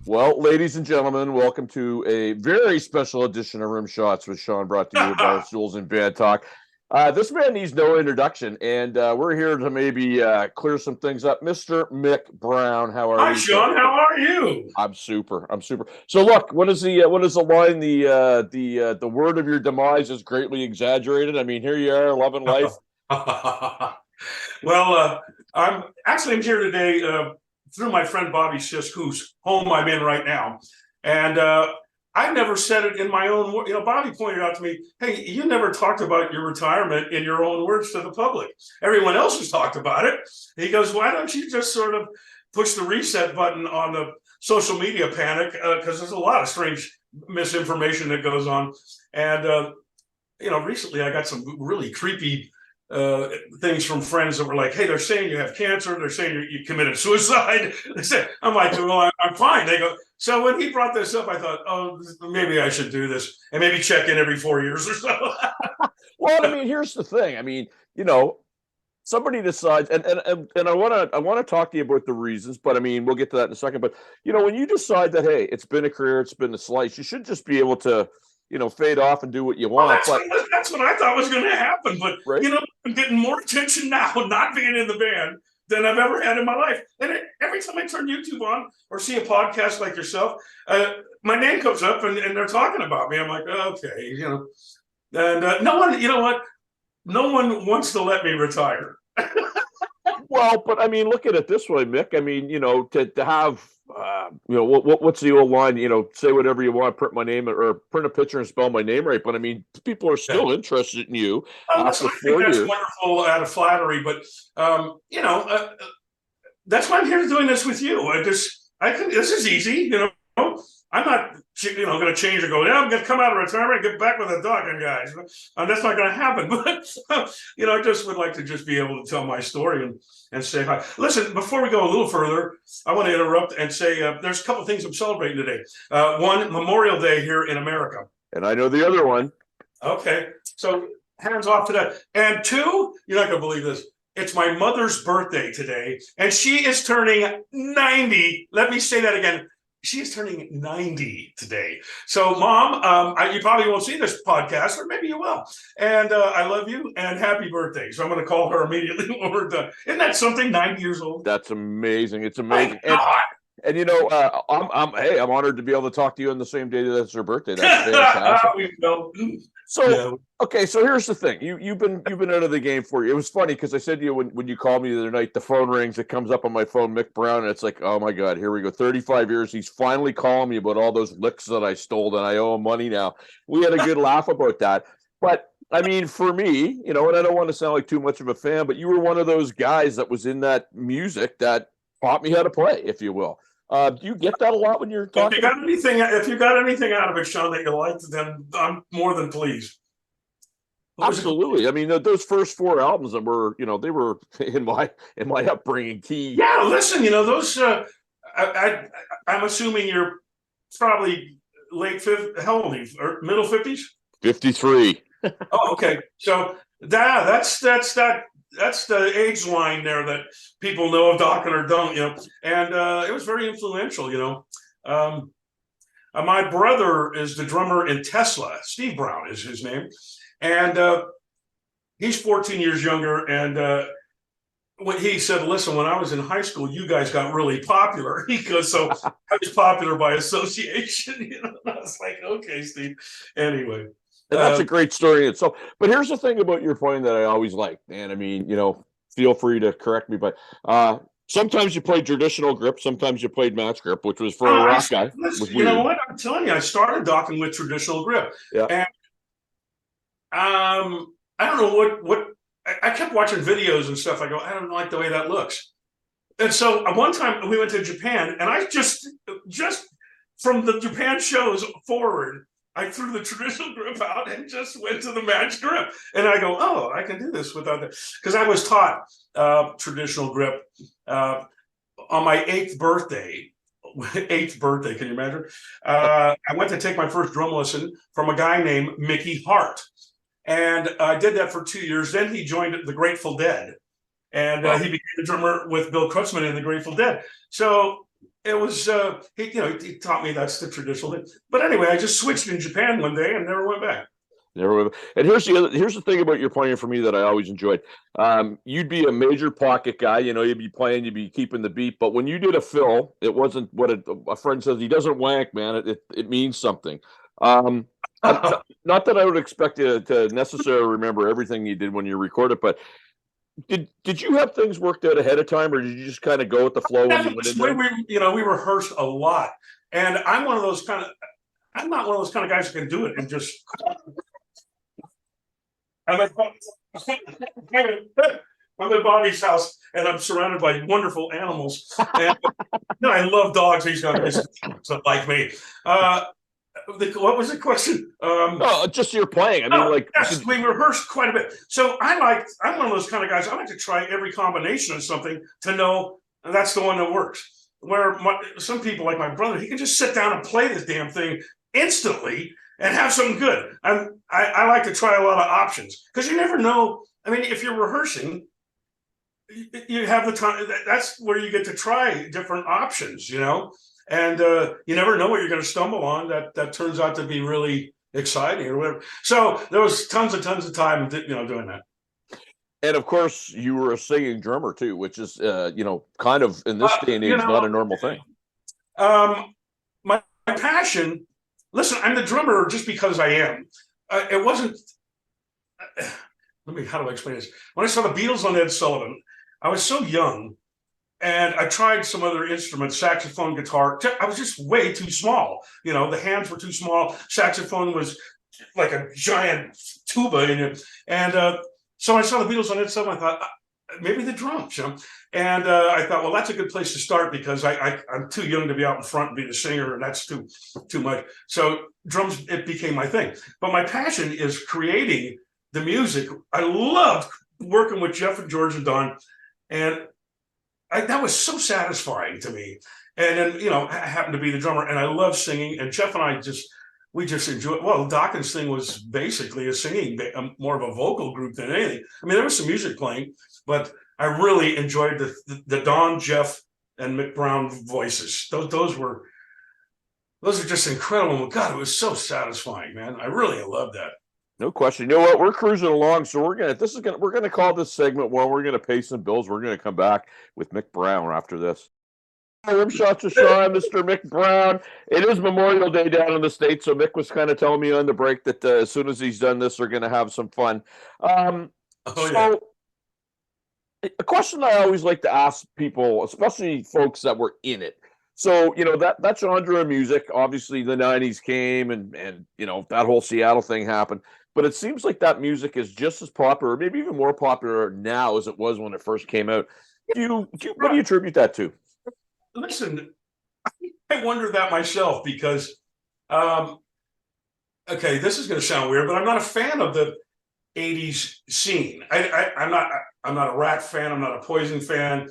Well, ladies and gentlemen, welcome to a very special edition of Rimshots with Sean, brought to you by Barstools and Bandtalk. This man needs no introduction, and we're here to maybe clear some things up. Mr. Mick Brown, how are Hi, you, sir? Sean. How are you? I'm super. I'm super. So, look, what is the line? The word of your demise is greatly exaggerated. I mean, here you are, loving life. Well, I'm here today through my friend Bobby Sisk, whose home I'm in right now, and I never said it in my own words. Bobby pointed out to me, "Hey, you never talked about your retirement in your own words to the public. Everyone else has talked about it." He goes, "Why don't you just sort of push the reset button on the social media panic? Because there's a lot of strange misinformation that goes on." And recently I got some really creepy things from friends that were like, "Hey, they're saying you have cancer. They're saying you committed suicide." They said, I'm like, "Well, I'm fine." They go, so when he brought this up, I thought, oh, maybe I should do this and maybe check in every 4 years or so. Well, I mean, here's the thing. I mean, somebody decides, and I want to talk to you about the reasons, but I mean, we'll get to that in a second. But when you decide that, hey, it's been a career, it's been a slice, you should just be able to fade off and do what you want. Well, that's what I thought was going to happen. But right? I'm getting more attention now not being in the band than I've ever had in my life. And every time I turn YouTube on or see a podcast like yourself, my name comes up and they're talking about me. I'm like, okay, and no one, no one wants to let me retire. Well, but I mean, look at it this way, Mick. I mean, to have, what's the old line? Say whatever you want, print my name or print a picture and spell my name right. But I mean, people are still interested in you after Listen, I think 4 that's years. wonderful out of flattery, but that's why I'm here doing this with you. This is easy, I'm not, going to change and go, I'm going to come out of retirement and get back with the Dokken guys. That's not going to happen. But, I just would like to just be able to tell my story and say hi. Listen, before we go a little further, I want to interrupt and say there's a couple of things I'm celebrating today. One, Memorial Day here in America. And I know the other one. Okay. So hands off to that. And two, you're not going to believe this. It's my mother's birthday today, and she is turning 90. Let me say that again. She is turning 90 today. So, Mom, you probably won't see this podcast, or maybe you will. And I love you, and happy birthday. So I'm going to call her immediately when we're done. Isn't that something? 90 years old. That's amazing. It's amazing. And I'm honored to be able to talk to you on the same day that's her birthday. That's fantastic. So okay, so here's the thing. You've been out of the game for you. It was funny because I said to you when you called me the other night, the phone rings, it comes up on my phone, Mick Brown, and it's like, oh my God, here we go. 35 years. He's finally calling me about all those licks that I stole and I owe him money now. We had a good laugh about that. But I mean, for me, and I don't want to sound like too much of a fan, but you were one of those guys that was in that music that taught me how to play, if you will. Do you get that a lot when you're talking? If you got anything out of it, Sean, that you liked, then I'm more than pleased. Absolutely. I mean, those first 4 albums that were, they were in my upbringing key. Yeah, listen, those. I'm assuming you're probably late 50s. How old are you? Or middle 50s? 53. Oh, okay. So that's the age line there that people know of Dokken or don't, and it was very influential, my brother is the drummer in Tesla. Steve Brown is his name, and he's 14 years younger, and when he said, listen, when I was in high school, you guys got really popular. He goes, so I was popular by association. I was like, okay, Steve. Anyway. And that's a great story itself. But here's the thing about your playing that I always like, man. I mean, feel free to correct me, but sometimes you played traditional grip, sometimes you played match grip, which was for a rock guy. You know what? I'm telling you, I started Dokken with traditional grip. Yeah. And I don't know what I kept watching videos and stuff. I go, I don't like the way that looks. And so one time we went to Japan, and I just from the Japan shows forward, I threw the traditional grip out and just went to the match grip. And I go, oh, I can do this without that. Because I was taught traditional grip on my 8th birthday. 8th birthday, can you imagine? I went to take my first drum lesson from a guy named Mickey Hart. And I did that for 2 years. Then he joined the Grateful Dead. And he became a drummer with Bill Kreutzmann in the Grateful Dead. So it was he taught me that's the traditional thing. But anyway, I just switched in Japan one day and never went back. And here's the thing about your playing for me that I always enjoyed. You'd be a major pocket guy, you'd be playing, you'd be keeping the beat. But when you did a fill, it wasn't what a friend says. He doesn't wank, man. It means something. Not that I would expect you to necessarily remember everything you did when you recorded, but did you have things worked out ahead of time, or did you just kind of go with the flow when you went in there? We rehearsed a lot, and I'm not one of those kind of guys who can do it and just. I'm at Bobby's house, and I'm surrounded by wonderful animals. And I love dogs. He's got like me. What was the question? Just your playing. I mean, yes, we rehearsed quite a bit. So I'm one of those kind of guys. I like to try every combination of something to know that's the one that works. Where some people, like my brother, he can just sit down and play this damn thing instantly and have something good. I like to try a lot of options because you never know. I mean, if you're rehearsing, you have the time. That's where you get to try different options, and you never know what you're going to stumble on that turns out to be really exciting or whatever. So there was tons of time, doing that. And of course, you were a singing drummer too, which is, kind of in this day and age, not a normal thing. My passion. Listen, I'm the drummer just because I am. It wasn't. How do I explain this? When I saw the Beatles on Ed Sullivan, I was so young, and I tried some other instruments, saxophone, guitar. I was just way too small. The hands were too small. Saxophone was like a giant tuba in it, and so I saw the Beatles on Ed Sullivan. I thought maybe the drums, And I thought, well, that's a good place to start because I'm too young to be out in front and be the singer, and that's too much. So drums, it became my thing. But my passion is creating the music. I loved working with Jeff and George and Don, and that was so satisfying to me. And then, I happened to be the drummer, and I love singing. And Jeff and I we just enjoyed. Well, Dokken's thing was basically a singing, more of a vocal group than anything. I mean, there was some music playing, but I really enjoyed the Don, Jeff, and Mick Brown voices. Those are just incredible. God, it was so satisfying, man. I really loved that. No question. You know what? We're cruising along, so we're gonna call this segment one. We're gonna pay some bills. We're gonna come back with Mick Brown after this. Rimshots with Sean, Mr. Mick Brown. It is Memorial Day down in the States, so Mick was kind of telling me on the break that as soon as he's done this, they're going to have some fun. A question I always like to ask people, especially folks that were in it. So, that genre of music, obviously the 90s came and that whole Seattle thing happened. But it seems like that music is just as popular, maybe even more popular now as it was when it first came out. What do you attribute that to? Listen, I wonder that myself because, okay, this is going to sound weird, but I'm not a fan of the 80s scene. I'm not a Rat fan. I'm not a Poison fan.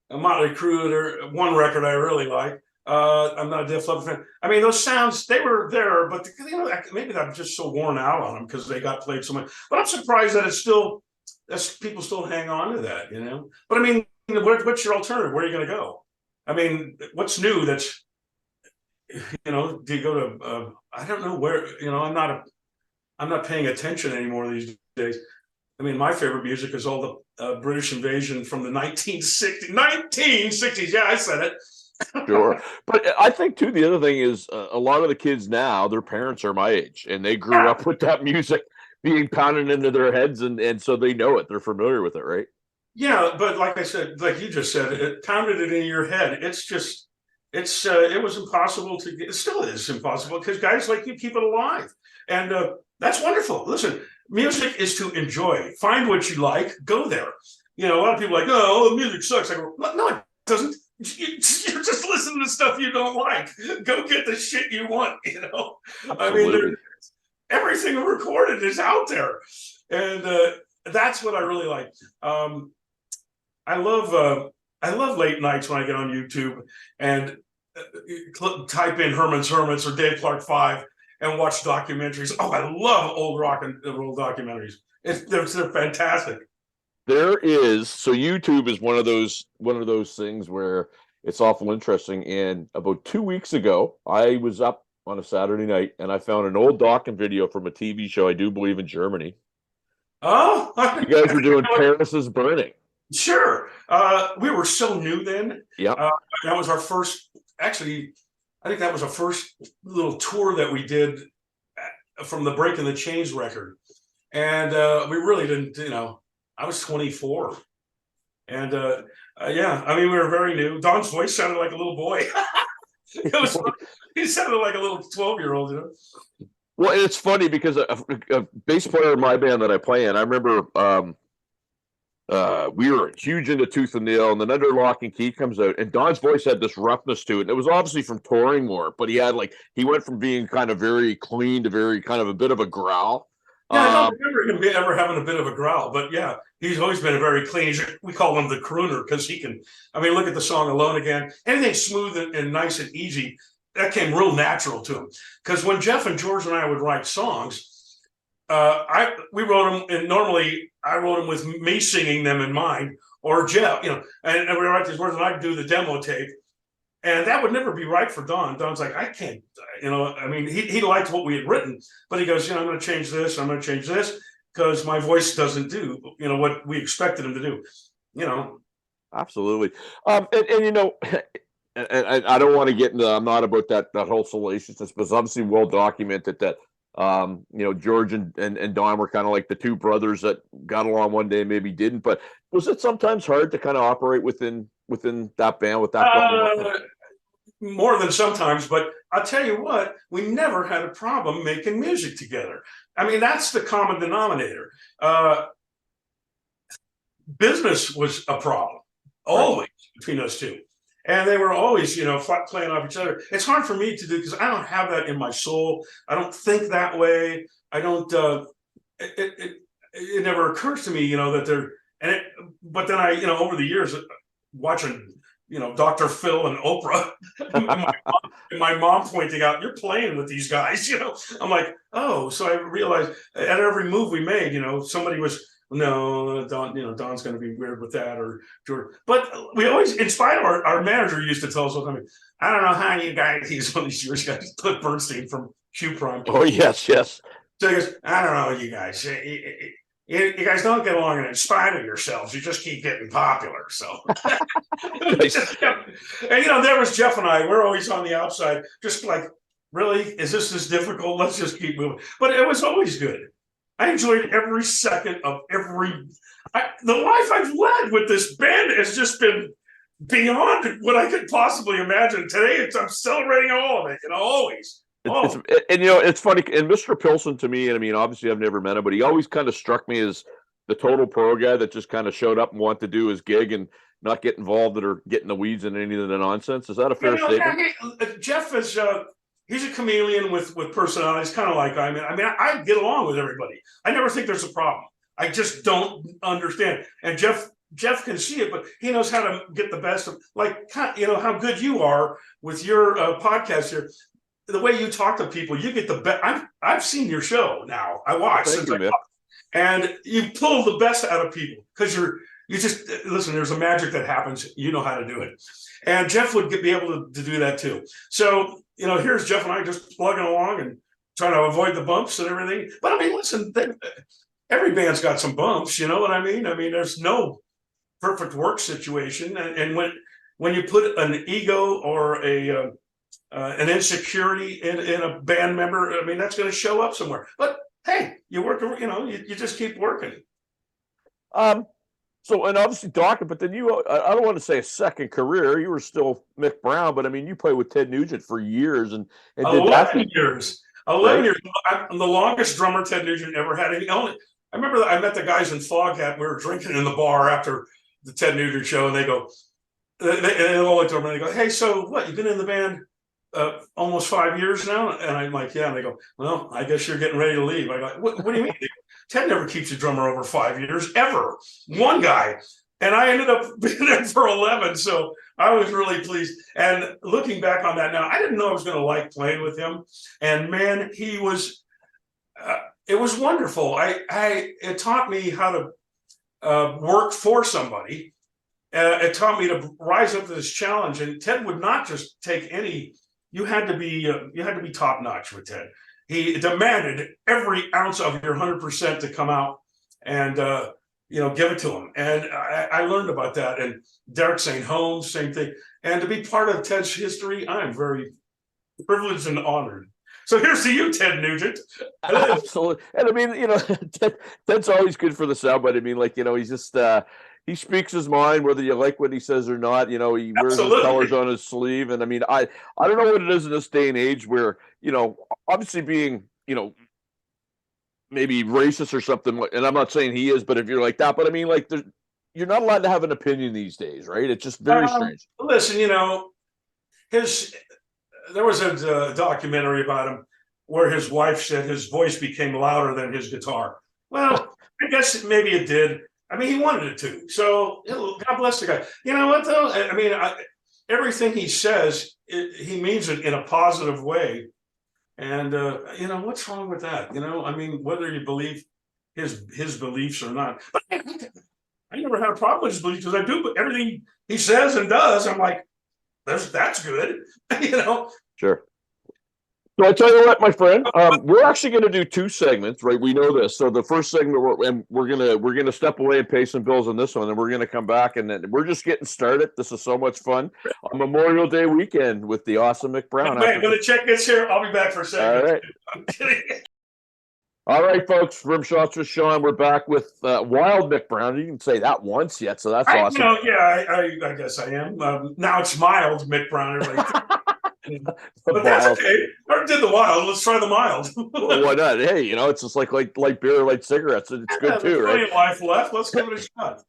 A Motley Crue, one record I really like. I'm not a Def Leppard fan. I mean, those sounds, they were there, but maybe I'm just so worn out on them because they got played so much. But I'm surprised that people still hang on to that, But I mean, what's your alternative? Where are you going to go? I mean, what's new? Do you go to? I don't know where. I'm not paying attention anymore these days. I mean, my favorite music is all the British invasion from the 1960s. 1960s. Yeah, I said it. Sure, but I think too the other thing is a lot of the kids now, their parents are my age, and they grew up with that music being pounded into their heads, and so they know it. They're familiar with it, right? Yeah, but like I said, like you just said, it pounded it in your head. It was impossible it still is impossible because guys like you keep it alive. And that's wonderful. Listen, music is to enjoy. Find what you like, go there. A lot of people are like, oh, the music sucks. I go, no, it doesn't. You're just listening to stuff you don't like. Go get the shit you want, I mean, everything recorded is out there. And that's what I really like. I love late nights when I get on YouTube and type in Herman's Hermits or Dave Clark 5 and watch documentaries. Oh, I love old rock and roll documentaries. They're fantastic. So YouTube is one of those things where it's awful interesting. And about 2 weeks ago, I was up on a Saturday night and I found an old Dokken video from a TV show, I do believe in Germany. Oh, You guys were doing Paris is Burning. Sure. We were so new then. Yep. That was our first, actually, I think that was our first little tour that we did from the Breaking the Chains record. And we really didn't, I was 24. And yeah, I mean, we were very new. Don's voice sounded like a little boy. He sounded like a little 12-year-old, Well, it's funny because a bass player in my band that I play in, I remember we were huge into Tooth and Nail, and then Under Lock and Key comes out, and Don's voice had this roughness to it. And it was obviously from touring more, but he went from being kind of very clean to very kind of a bit of a growl. Yeah, I don't remember him ever having a bit of a growl, but yeah, he's always been a very clean. We call him the crooner because he can. I mean, look at the song "Alone Again." Anything smooth and nice and easy, that came real natural to him. Because when Jeff and George and I would write songs, we wrote them, and normally I wrote them with me singing them in mind, or Jeff, and we write these words, and I'd do the demo tape. And that would never be right for Don. Don's like, I can't, I mean, he liked what we had written, but he goes, I'm going to change this. I'm going to change this because my voice doesn't do, what we expected him to do, Absolutely. And I don't want to get into, I'm not about that whole salaciousness, but it's obviously well documented that, George and Don were kind of like the two brothers that got along one day and maybe didn't. But was it sometimes hard to kind of operate within that band with that? More than sometimes, but I'll tell you what, we never had a problem making music together. I mean, that's the common denominator. Business was a problem always between those two. And they were always, playing off each other. It's hard for me to do because I don't have that in my soul. I don't think that way. I don't, it never occurs to me, that they're, but then I, over the years watching, Dr. Phil and Oprah, and my mom pointing out, you're playing with these guys, I'm like, oh, so I realized at every move we made, somebody was, no, Don, Don's going to be weird with that, or George. But we always, in spite of our manager used to tell us all the time, I don't know how you guys, he's one of these Jewish guys, Cliff Bernstein from Q Prime. Oh, yes. So he goes, I don't know, you guys. You guys don't get along in spite of yourselves. You just keep getting popular. So, and there was Jeff and I. We're always on the outside, just like, really, is this difficult? Let's just keep moving. But it was always good. I enjoyed every second of the life I've led with this band has just been beyond what I could possibly imagine. Today, I'm celebrating all of it. Always. It's funny. And Mr. Pilson, to me, and I mean, obviously I've never met him, but he always kind of struck me as the total pro guy that just kind of showed up and wanted to do his gig and not get involved or get in the weeds in any of the nonsense. Is that a fair statement? Jeff is, he's a chameleon with personalities, kind of like I mean, I get along with everybody. I never think there's a problem. I just don't understand. And Jeff can see it, but he knows how to get the best of, how good you are with your podcast here. The way you talk to people, you get the best. I've seen your show now. I watch and you pull the best out of people because you just listen. There's a magic that happens. You know how to do it, and Jeff would be able to do that too. So here's Jeff and I just plugging along and trying to avoid the bumps and everything. But I mean, listen, every band's got some bumps. You know what I mean? I mean, there's no perfect work situation, and when you put an ego or an insecurity in a band member, I mean, that's going to show up somewhere. But hey, you work, you just keep working. So, and obviously Dokken, but then I don't want to say a second career. You were still Mick Brown, but I mean, you played with Ted Nugent for years and 11 years. 11 years. I'm the longest drummer Ted Nugent ever had. I remember that I met the guys in Foghat. We were drinking in the bar after the Ted Nugent show, and they go, they all looked over and they go, hey, so what? You've been in the band almost 5 years now? And I'm like, yeah. And they go, well, I guess you're getting ready to leave. I go, what do you mean? Ted never keeps a drummer over 5 years, ever. One guy. And I ended up being there for 11. So I was really pleased. And looking back on that now, I didn't know I was going to like playing with him. And man, he was, it was wonderful. It taught me how to work for somebody it taught me to rise up to this challenge. And Ted would not just take any. You had to be top notch with Ted. He demanded every ounce of your 100% to come out and give it to him. And I learned about that. And Derek St. Holmes, same thing. And to be part of Ted's history, I'm very privileged and honored. So here's to you, Ted Nugent. Absolutely. And I mean, Ted's always good for the soundbite. I mean, he's just he speaks his mind, whether you like what he says or not. He wears his colors on his sleeve. And I mean, I don't know what it is in this day and age where, obviously being, maybe racist or something, and I'm not saying he is, but if you're like that, but I mean, you're not allowed to have an opinion these days, right? It's just very strange. Listen, there was a documentary about him where his wife said his voice became louder than his guitar. Well, I guess maybe it did. I mean, he wanted it to. So God bless the guy. You know what, though? I mean, everything he says, he means it in a positive way. And, what's wrong with that? I mean, whether you believe his beliefs or not. But I never had a problem with his beliefs because I do, but everything he says and does, I'm like, that's good, Sure. So I tell you what, my friend, we're actually going to do 2 segments, right? We know this. So the first segment, we're gonna step away and pay some bills on this one, and we're gonna come back, and then we're just getting started. This is so much fun on Memorial Day weekend with the awesome Mick Brown. When the check gets here, I'll be back for a second. All right. I'm kidding. All right, folks. Rimshots with Sean. We're back with Wild Mick Brown. You didn't say that once yet, so that's awesome. I guess I am. Now it's mild Mick Brown. But that's okay. I did the wild. Let's try the mild. Well, why not? Hey, it's just like beer or like cigarettes. It's good too, right? Life left. Let's give it a shot.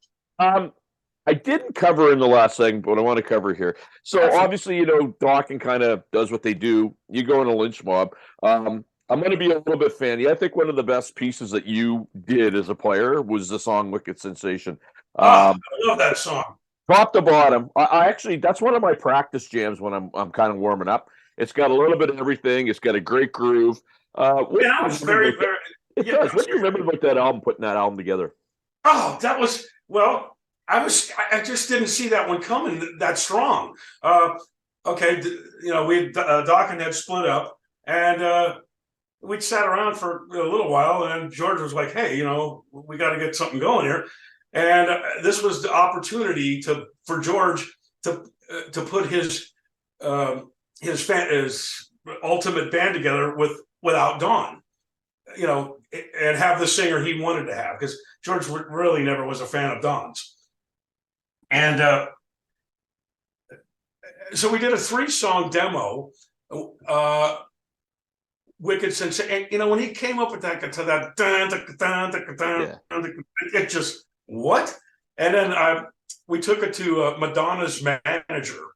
I didn't cover in the last segment, but I want to cover here. So obviously, Dokken kind of does what they do. You go in a lynch mob. I'm going to be a little bit fanny. I think one of the best pieces that you did as a player was the song "Wicked Sensation." I love that song. Top to bottom, I actually, that's one of my practice jams when I'm kind of warming up. It's got a little bit of everything. It's got a great groove. It's very. It does. What do you remember about that album? Putting that album together? Oh, that was I just didn't see that one coming that strong. Okay, Dokken had split up, and we sat around for a little while, and George was like, "Hey, we got to get something going here." And this was the opportunity for George to put his ultimate band together without Don, and have the singer he wanted to have, because George really never was a fan of Don's. And so we did a 3-song demo, Wicked Sensation. And when he came up with that to that, it just. What? And then we took it to Madonna's manager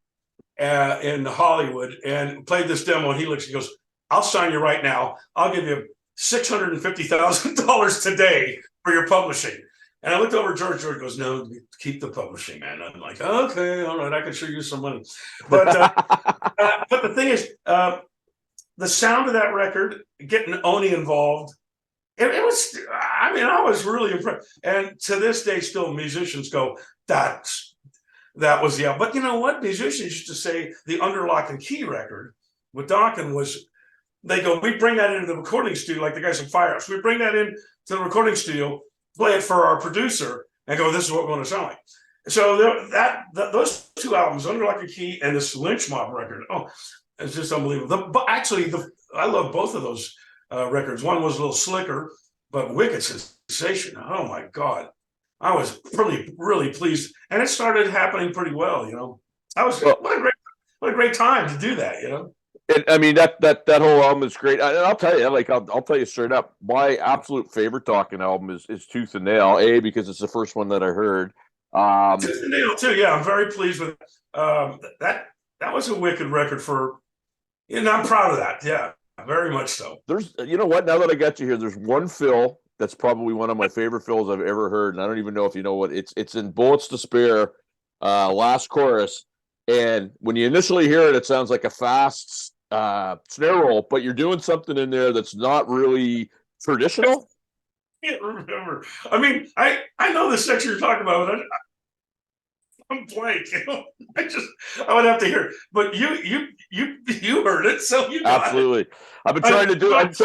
in Hollywood and played this demo. And he goes, "I'll sign you right now. I'll give you $650,000 today for your publishing." And I looked over at George. George goes, "No, keep the publishing, man." I'm like, "Okay, all right, I can sure use some money." But but the thing is, the sound of that record, getting Oni involved. It was, I was really impressed. And to this day, still musicians go, that was the album. But you know what? Musicians used to say the Under Lock and Key record with Dokken was, they go, we bring that into the recording studio, like the guys from Firehouse. We bring that in to the recording studio, play it for our producer, and go, this is what we want to sound like. So those 2 albums, Under Lock and Key and this Lynch Mob record, it's just unbelievable. But actually, I love both of those records. One was a little slicker, but Wicked Sensation. Oh my God, I was really, really pleased, and it started happening pretty well. I was what a great time to do that. And I mean that whole album is great. And I'll tell you, I'll tell you straight up, my absolute favorite Dokken album is Tooth and Nail. Because it's the first one that I heard. Tooth and Nail too. Yeah, I'm very pleased with that. That was a wicked record for. I'm proud of that. Yeah. Very much so. There's, what? Now that I got you here, there's one fill that's probably one of my favorite fills I've ever heard, and I don't even know if you know what it's in. Bullets to Spare, last chorus, and when you initially hear it, it sounds like a fast snare roll, but you're doing something in there that's not really traditional. I can't remember. I mean, I know the section you're talking about. I'm blank. I would have to hear it. But you heard it, so you got Absolutely. it. I've been trying to do it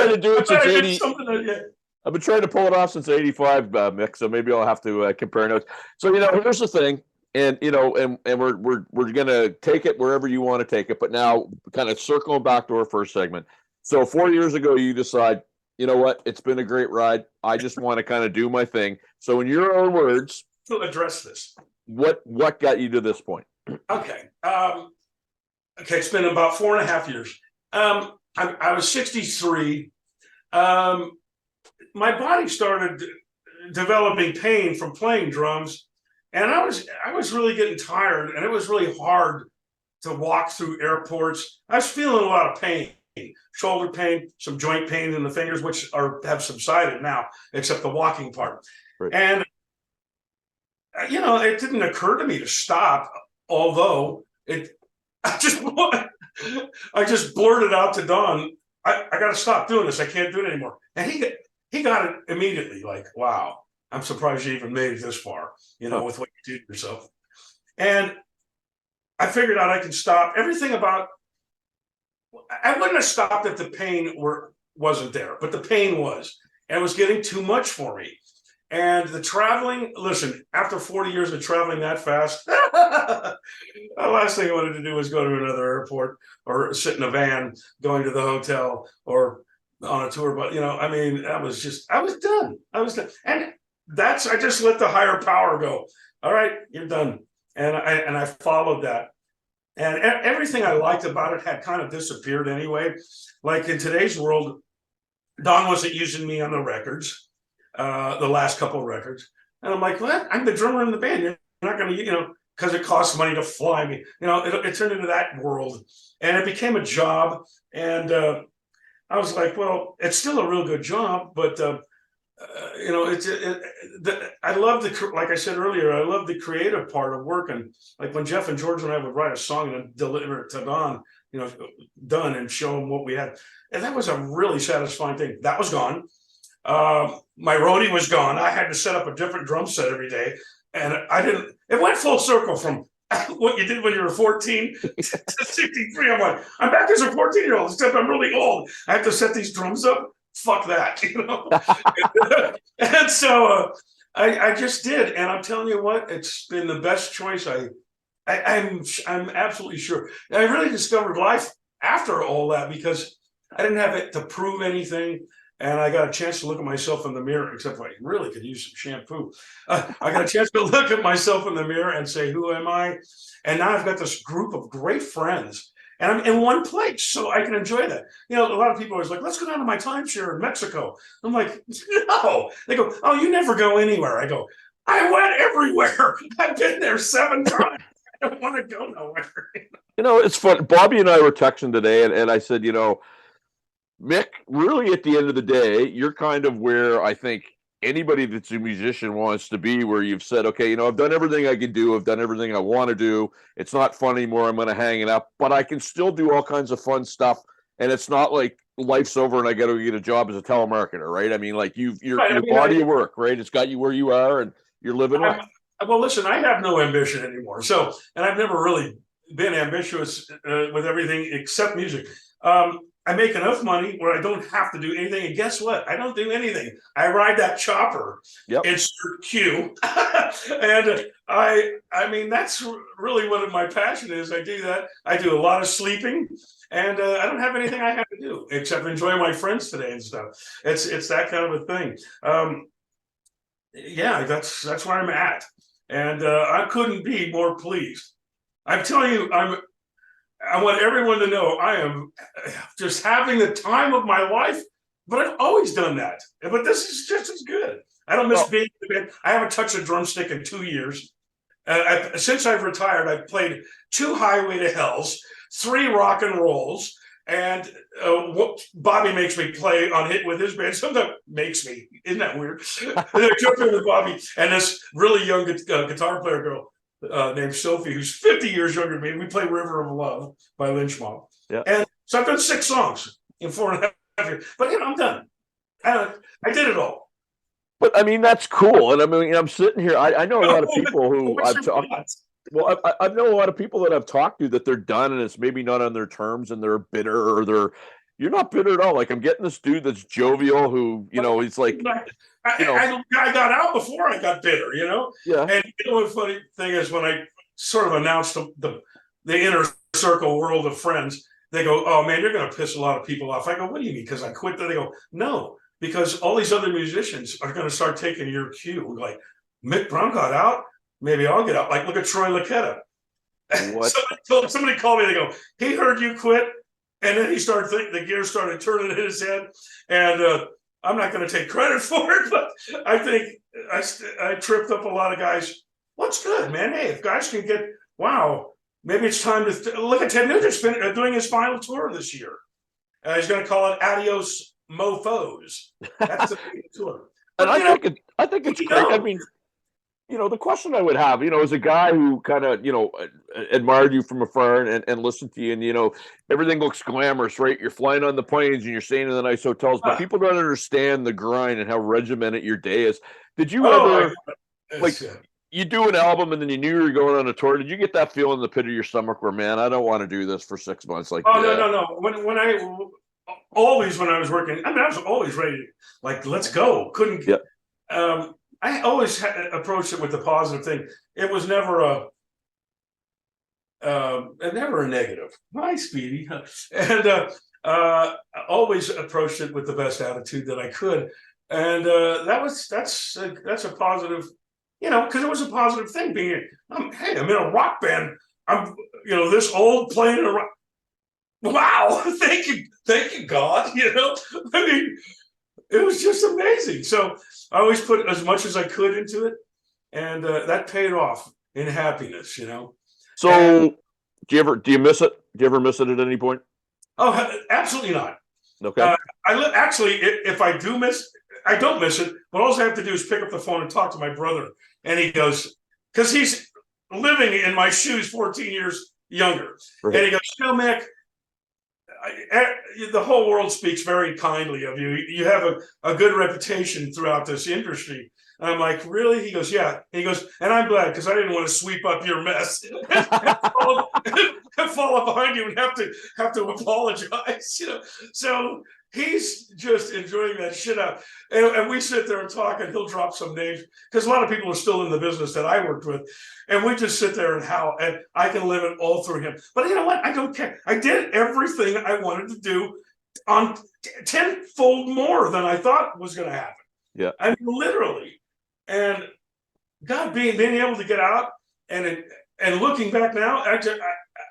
since 80. Yeah. I've been trying to pull it off since 85, Mick, so maybe I'll have to compare notes. So, here's the thing, and, and we're going to take it wherever you want to take it, but now kind of circling back to our first segment. So 4 years ago, you decide, you know what, it's been a great ride. I just want to kind of do my thing. So in your own words, to address this, what got you to this point? Okay. It's been about 4.5 years. I was 63. My body started developing pain from playing drums, and I was really getting tired, and it was really hard to walk through airports. I was feeling a lot of pain, shoulder pain, some joint pain in the fingers, which have subsided now, except the walking part. Right. And it didn't occur to me to stop, although I just blurted out to Don, I got to stop doing this. I can't do it anymore. And he got it immediately, like, wow, I'm surprised you even made it this far, with what you did yourself. And I figured out I could stop everything about, I wouldn't have stopped if the pain wasn't there, but the pain was, and it was getting too much for me. And the traveling, listen, after 40 years of traveling that fast, the last thing I wanted to do was go to another airport or sit in a van going to the hotel or on a tour. But, I was done. And I just let the higher power go. All right, you're done. And I followed that. And everything I liked about it had kind of disappeared anyway. Like in today's world, Don wasn't using me on the records. The last couple of records. And I'm like, what? I'm the drummer in the band. You're not going to, because it costs money to fly me. It turned into that world. And it became a job. And I was like, well, it's still a real good job. But, I love like I said earlier, I love the creative part of work. And like when Jeff and George and I would write a song and deliver it to Don, done and show him what we had. And that was a really satisfying thing. That was gone. My roadie was gone. I had to set up a different drum set every day. And it went full circle from what you did when you were 14 to 63. I'm like, I'm back as a 14-year-old, except I'm really old. I have to set these drums up. Fuck that, And so I just did. And I'm telling you what, it's been the best choice. I'm absolutely sure. I really discovered life after all that because I didn't have it to prove anything. And I got a chance to look at myself in the mirror, except I really could use some shampoo. I got a chance to look at myself in the mirror and say, who am I? And now I've got this group of great friends and I'm in one place, so I can enjoy that. A lot of people are always like, let's go down to my timeshare in Mexico. I'm like, no. They go, oh, you never go anywhere. I go, I went everywhere. I've been there 7 times. I don't want to go nowhere. It's fun. Bobby and I were texting today, and I said, Mick, really at the end of the day, you're kind of where I think anybody that's a musician wants to be, where you've said, okay, I've done everything I can do. I've done everything I want to do. It's not fun anymore. I'm going to hang it up, but I can still do all kinds of fun stuff. And it's not like life's over and I got to get a job as a telemarketer, right? I mean, like your body of work, right? It's got you where you are and you're living life. Well, listen, I have no ambition anymore. So, and I've never really been ambitious with everything except music. I make enough money where I don't have to do anything. And guess what? I don't do anything. I ride that chopper. Yep. It's Q. And I mean, that's really what my passion is. I do that. I do a lot of sleeping and I don't have anything I have to do except enjoy my friends today and stuff. It's that kind of a thing. Yeah, that's where I'm at. And I couldn't be more pleased. I'm telling you, I want everyone to know I am just having the time of my life, but I've always done that. But this is just as good. I don't miss being in the band. I haven't touched a drumstick in 2 years. Since I've retired, I've played 2 Highway to Hells, 3 rock and rolls, and what Bobby makes me play on hit with his band. Sometimes makes me. Isn't that weird? I jumped in with Bobby and this really young guitar player girl. Named Sophie, who's 50 years younger than me. We play River of Love by Lynch Mob. Yeah. And so I've done 6 songs in 4.5 years. But I'm done. I did it all. But I mean, that's cool. And I mean, I'm sitting here. I know a lot of people who I've talked. Well, I know a lot of people that I've talked to that they're done and it's maybe not on their terms and they're bitter or you're not bitter at all. Like I'm getting this dude that's jovial who, he's like, I got out before I got bitter, yeah. And the funny thing is when I sort of announced the inner circle world of friends, they go, "Oh man, you're going to piss a lot of people off." I go, "What do you mean? Because I quit?" They go, "No, because all these other musicians are going to start taking your cue. Like Mick Brown got out, maybe I'll get out. Like look at Troy Laketta." What? somebody called me. They go, "He heard you quit," and then he started thinking. The gears started turning in his head, and I'm not going to take credit for it, but I think I tripped up a lot of guys. What's good, man? Hey, if guys can get, wow, maybe it's time to look at Ted Nugent's doing his final tour this year. He's going to call it Adios Mofos. That's the tour. But, I think it's great. I mean, the question I would have, as a guy who kind of, admired you from afar and listened to you and, everything looks glamorous, right? You're flying on the planes and you're staying in the nice hotels, but people don't understand the grind and how regimented your day is. Did you ever, you do an album and then you knew you were going on a tour? Did you get that feeling in the pit of your stomach where, man, I don't want to do this for 6 months? Like, no. When I was working, I was always ready to, let's go. Couldn't, I always approached it with the positive thing. It was never never a negative. Hi, Speedy, and always approached it with the best attitude that I could, and that's a positive, because it was a positive thing. Being, hey, I'm in a rock band. I'm this old playing in a rock. Wow, thank you, God. I mean, it was just amazing. So I always put as much as I could into it, and that paid off in happiness. So, do you miss it? Do you ever miss it at any point? Oh, absolutely not. Okay. Actually, if I do miss, I don't miss it. But all I have to do is pick up the phone and talk to my brother, and he goes, because he's living in my shoes, 14 years younger, right. And he goes, Mick, the whole world speaks very kindly of you. You have a good reputation throughout this industry. And I'm like, really? He goes, yeah. And he goes, and I'm glad because I didn't want to sweep up your mess and fall behind you and have to apologize. So he's just enjoying that shit out. And we sit there and talk, and he'll drop some names because a lot of people are still in the business that I worked with, and we just sit there and howl. And I can live it all through him. But you know what? I don't care. I did everything I wanted to do on tenfold more than I thought was going to happen. Yeah, I mean, literally. And God, being able to get out and looking back now,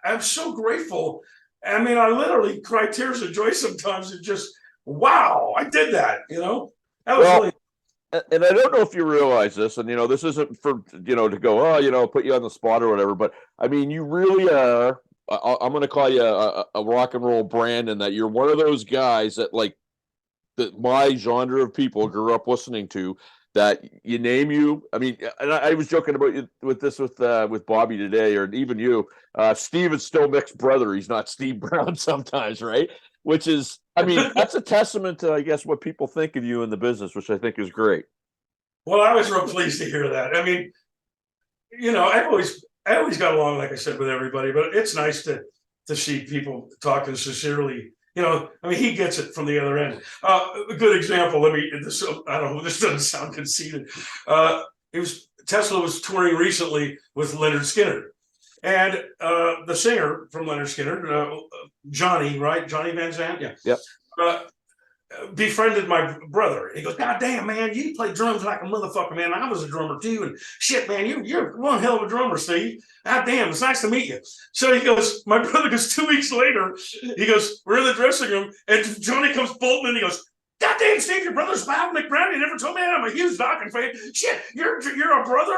I'm so grateful. I mean, I literally cry tears of joy sometimes. It's just, wow, I did that, That was really. And I don't know if you realize this, and, this isn't for, to go, put you on the spot or whatever, but I mean, you really are, I'm going to call you a rock and roll brand, and that you're one of those guys that, like, that my genre of people grew up listening to, that you name you. I mean, and I was joking about you with Bobby today, or even you. Steve is still Mick's brother. He's not Steve Brown sometimes, right? Which is, I mean, that's a testament to, I guess, what people think of you in the business, which I think is great. Well, I was real pleased to hear that. I mean, I always got along, like I said, with everybody, but it's nice to see people talking sincerely. I mean, he gets it from the other end. A good example. I don't know. This doesn't sound conceited. Tesla was touring recently with Leonard Skinner, and the singer from Leonard Skinner, Johnny, right? Johnny Van Zandt, yeah. Yep. Befriended my brother. He goes, God damn, man, you play drums like a motherfucker, man. I was a drummer too. And shit, man, you're one hell of a drummer, Steve. God damn, it's nice to meet you. So he goes, my brother goes, 2 weeks later, he goes, we're in the dressing room, and Johnny comes bolting in. He goes, God damn, Steve, your brother's Bob McBrown. You never told me that. I'm a huge Dokken fan. Shit, you're a brother.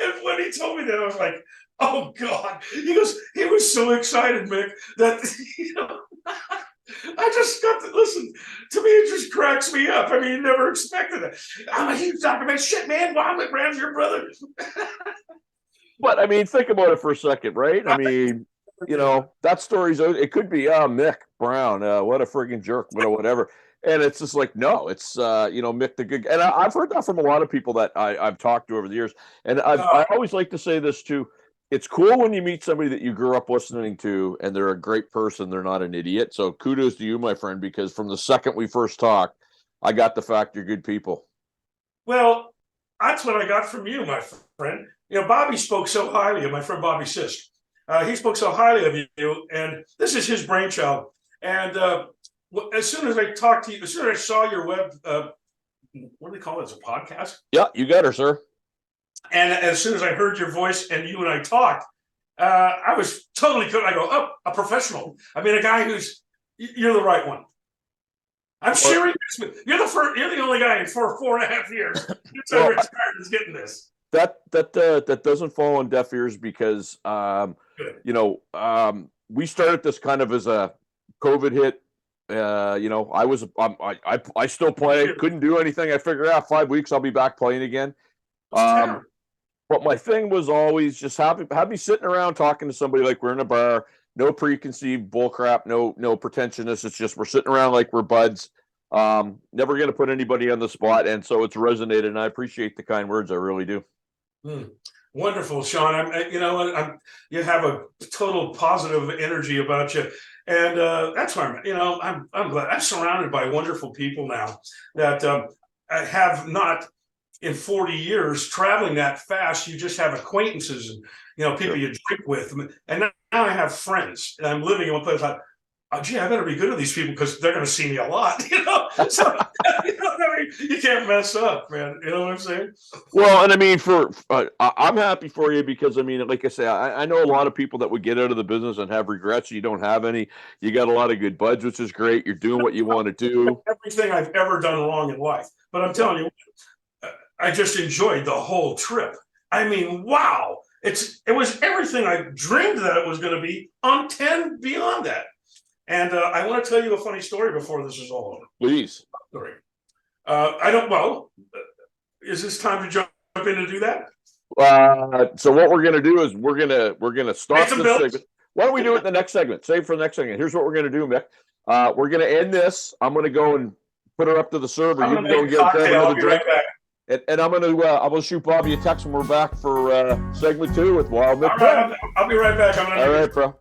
And when he told me that, I was like, oh God. He goes, he was so excited, Mick, that I just got to listen. To me, it just cracks me up. I mean, you never expected it. I'm a huge Dokken fan. Shit, man, Bob McBrown's your brother. But I mean, think about it for a second, right? I mean, that story's, it could be Mick Brown, what a friggin' jerk, whatever. And it's just like, no, it's Mick the good, and I've heard that from a lot of people that I've talked to over the years, and I always like to say this too. It's cool when you meet somebody that you grew up listening to, and they're a great person. They're not an idiot. So kudos to you, my friend, because from the second we first talked, I got the fact you're good people. Well, that's what I got from you, my friend. Bobby spoke so highly of my friend Bobby Sisk. He spoke so highly of you, and this is his brainchild. And as soon as I talked to you, as soon as I saw your web, what do they call it? It's a podcast? Yeah, you got her, sir. And as soon as I heard your voice and you and I talked, I was totally good. I go, oh, a professional. I mean, a guy you're the right one. I'm serious. You're the only guy in 4.5 years since I retired is getting this. That doesn't fall on deaf ears because we started this kind of as a COVID hit. I still play. Couldn't do anything. I figured out 5 weeks I'll be back playing again. But my thing was always just have me sitting around talking to somebody like we're in a bar. No preconceived bullcrap. No pretentiousness. It's just we're sitting around like we're buds. Never going to put anybody on the spot, and so it's resonated. And I appreciate the kind words. I really do. Wonderful, Sean. You have a total positive energy about you, and that's why I'm glad. I'm surrounded by wonderful people now that I have not in 40 years traveling that fast. You just have acquaintances and people you drink with, and now I have friends, and I'm living in one place. Gee, I better be good to these people because they're going to see me a lot, So you can't mess up, man. You know what I'm saying? Well, and I mean, I'm happy for you because like I say, I know a lot of people that would get out of the business and have regrets. You don't have any. You got a lot of good buds, which is great. You're doing what you want to do. Everything I've ever done wrong in life, but I'm telling you, I just enjoyed the whole trip. I mean, wow! It was everything I dreamed that it was going to be on 10 beyond that. And I want to tell you a funny story before this is all over. Please. Sorry. Is this time to jump in and do that? So what we're going to do is we're going to stop this segment. Why don't we do it in the next segment? Save for the next segment. Here's what we're going to do, Mick. We're going to end this. I'm going to go and put her up to the server. You can go and get another drink. And I'm gonna shoot Bobby a text when we're back for segment 2 with Wild Mick. All right, I'll be right back. All right, bro.